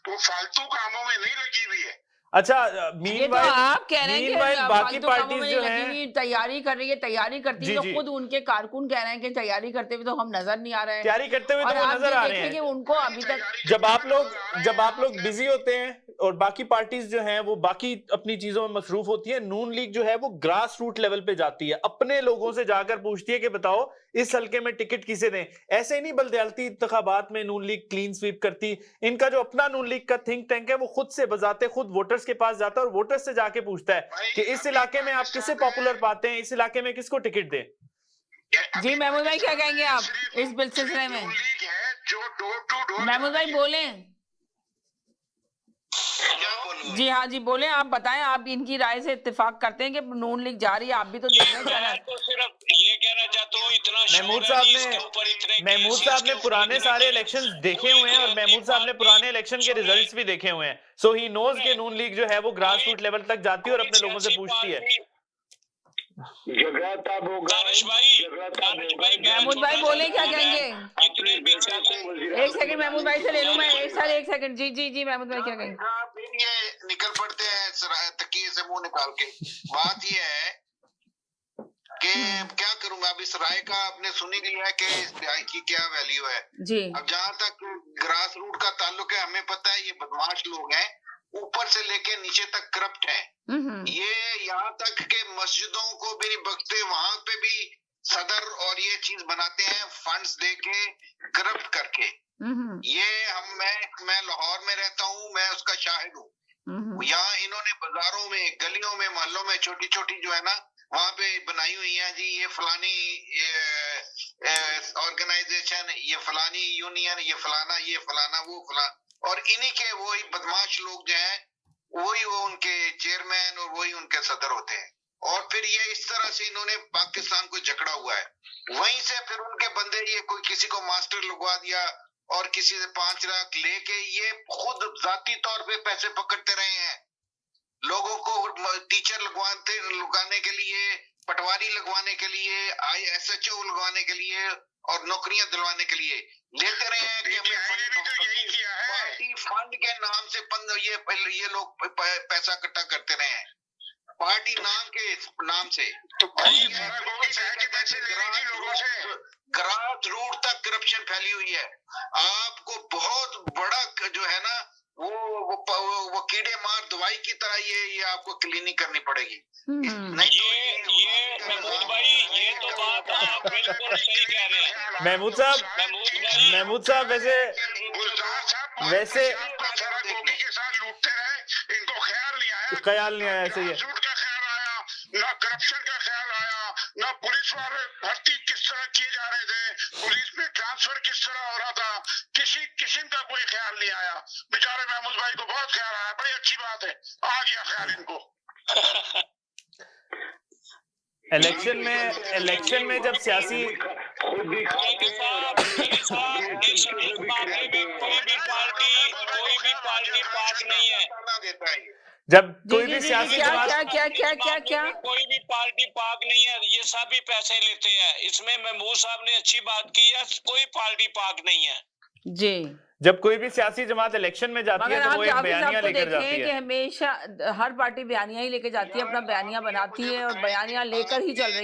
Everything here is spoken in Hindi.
वो फालतू कामों में नहीं लगी हुई है। अच्छा, ये तो आप कह रहे हैं कि बाकी फालतू कामों में पार्टीज नहीं जो लगी हैं हुई, तैयारी कर रही है, तैयारी करती जी तो जी खुद उनके कारकुन कह रहे हैं कि तैयारी करते हुए तो हम नजर नहीं आ रहे हैं, तैयारी करते हुए तो और वो आप नजर ये आ रहे देखें कि हैं। उनको अभी तक जब आप लोग बिजी होते हैं और बाकी पार्टीज जो हैं वो बाकी अपनी चीजों में मसरूफ होती है, नून लीग जो है वो ग्रास रूट लेवल पे जाती है, अपने लोगों से जाकर पूछती है कि बताओ इस हल्के में टिकट किसे दें। ऐसे नहीं बलदियालती इंतखाबात में नून लीग क्लीन स्वीप करती। इनका जो अपना नून लीग का थिंक टैंक है वो खुद से बजाते खुद वोटर्स के पास जाता है और वोटर्स से जाके पूछता है कि इस इलाके में आप किसे पॉपुलर पाते हैं, इस इलाके में किसको टिकट दें। जी महमूद भाई क्या कहेंगे आप इस बिल सिलसिले में? महमूद भाई बोले। जी हाँ जी बोले, आप बताएं, आप इनकी राय से इत्तेफाक करते हैं कि नून लीग जा रही है, आप भी तो देख रहे हैं। मैं तो सिर्फ ये कहना चाहता हूँ, इतना महमूद साहब ने पुराने सारे इलेक्शंस देखे हुए हैं और महमूद साहब ने पुराने इलेक्शन के रिजल्ट्स भी देखे हुए हैं। सो ही नोज के नून लीग जो है वो ग्रास रूट लेवल तक जाती है और अपने लोगों से पूछती है। महमूद भाई बोले, क्या कहेंगे? एक सेकंड महमूद भाई से ले लूं मैं, एक सेकंड। जी जी जी महमूद भाई क्या कहेंगे? ये निकल पड़ते हैं तकिए से मुंह निकाल के। बात ये है कि क्या करूं मैं, अब इस राय का आपने सुनी लिया है कि इस राय की क्या वैल्यू है जी। अब जहां तक ग्रास रूट का ताल्लुक है, हमें पता है ये बदमाश लोग हैं, ऊपर से लेके नीचे तक करप्ट हैं। ये यहाँ तक के मस्जिदों को भी नहीं बख्शते, वहां पे भी सदर और ये चीज बनाते हैं फंड्स देके करप्ट करके। ये मैं लाहौर में रहता हूँ, मैं उसका शाहिद हूँ। यहाँ इन्होंने बाजारों में, गलियों में, मोहल्लों में छोटी छोटी जो है ना वहां पे बनाई हुई है जी, ये फलानी ऑर्गेनाइजेशन, ये फलानी यूनियन, ये फलाना वो फलाना, और इन्हीं के वही बदमाश लोग जो हैं वही वो उनके चेयरमैन और वही उनके सदर होते हैं। और फिर ये इस तरह से इन्होंने पाकिस्तान को जकड़ा हुआ है। वहीं से फिर उनके बंदे, ये कोई किसी को मास्टर लगवा दिया और किसी से 5 लाख लेके ये खुद जाती तौर पे पैसे पकड़ते रहे हैं। लोगों को टीचर लगाने के लिए, पटवारी लगवाने के लिए, SHO लगवाने के लिए और नौकरियां दिलवाने के लिए लेते रहे हैं कि हमें पार्टी फंड के नाम से ये लोग पैसा इकट्ठा करते रहे हैं, पार्टी नाम से। तो ग्रास रूट तक करप्शन फैली हुई है। आपको बहुत बड़ा जो है ना वो कीड़े मार दवाई की तरह ये आपको क्लीनिंग करनी पड़ेगी। नहीं ये महमूद भाई, ये तो बात आप बिल्कुल सही कह रहे हैं। महमूद साहब वैसे के साथ लूटते रहे, इनको ख्याल नहीं आया सही है, ना करप्शन का ख्याल आया, ना पुलिस वाले भर्ती किस तरह किए जा रहे थे, पुलिस में ट्रांसफर किस तरह हो रहा था, किसी का कोई ख्याल नहीं आया। बेचारे महमूद भाई को बहुत ख्याल आया, बड़ी अच्छी बात है, आ गया ख्याल इनको। इलेक्शन में जब सियासी कोई भी पार्टी पास नहीं है, जब कोई भी सियासी क्या कोई भी पार्टी पाक नहीं है, ये सभी पैसे लेते हैं। इसमें महमूद साहब ने अच्छी बात की है, कोई पार्टी पाक नहीं है जी। जब कोई भी सियासी जमात इलेक्शन में जाती है तो वो एक बयानिया लेकर जाती है। कि हमेशा हर पार्टी बयानिया ही लेके जाती है, अपना बयानिया बनाती है और बयानिया लेकर ही चल रही होती है।